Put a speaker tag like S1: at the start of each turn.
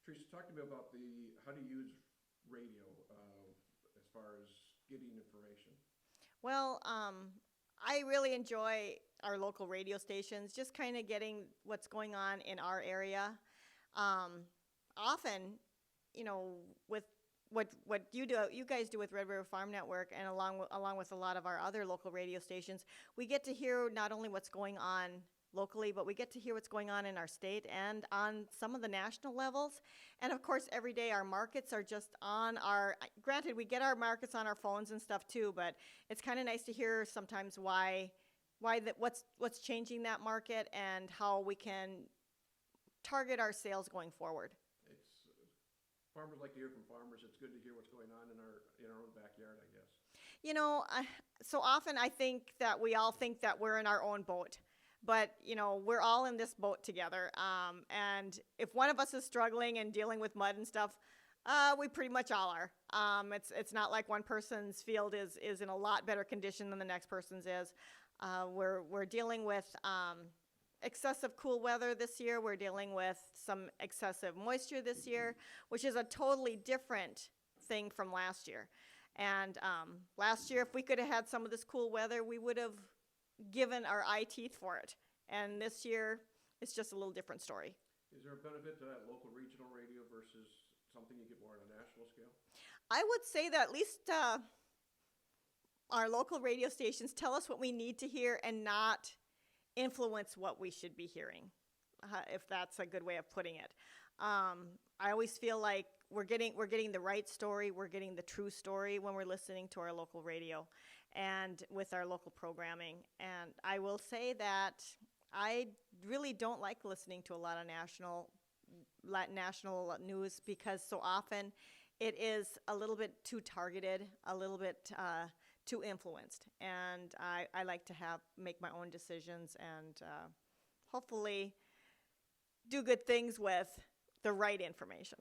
S1: Teresa, talk to me about how to use radio as far as getting information.
S2: Well, I really enjoy our local radio stations, just kind of getting what's going on in our area. Um, Often, with what you guys do with Red River Farm Network, and along with a lot of our other local radio stations, we get to hear not only what's going on locally, but we get to hear what's going on in our state and on some of the national levels. And of course, every day our markets are just on our. Granted, we get our markets on our phones and stuff too, but it's kind of nice to hear sometimes what's changing that market and how we can target our sales going forward.
S1: Farmers like to hear from farmers. It's good to hear what's going on in our own backyard, I guess.
S2: So often I think that we all think that we're in our own boat, but we're all in this boat together. And if one of us is struggling and dealing with mud and stuff, we pretty much all are. It's not like one person's field is in a lot better condition than the next person's is. We're dealing with excessive cool weather this year. We're dealing with some excessive moisture this year, which is a totally different thing from last year. And last year, if we could have had some of this cool weather, we would have given our eye teeth for it. And this year, it's just a little different story.
S1: Is there a benefit to that local regional radio versus something you get more on a national scale?
S2: I would say that at least our local radio stations tell us what we need to hear and not influence what we should be hearing, if that's a good way of putting it. I always feel like we're getting the right story, we're getting the true story when we're listening to our local radio and with our local programming. And I will say that I really don't like listening to a lot of national news, because so often it is a little bit too targeted, a little bit too influenced, and I like to make my own decisions and hopefully do good things with the right information.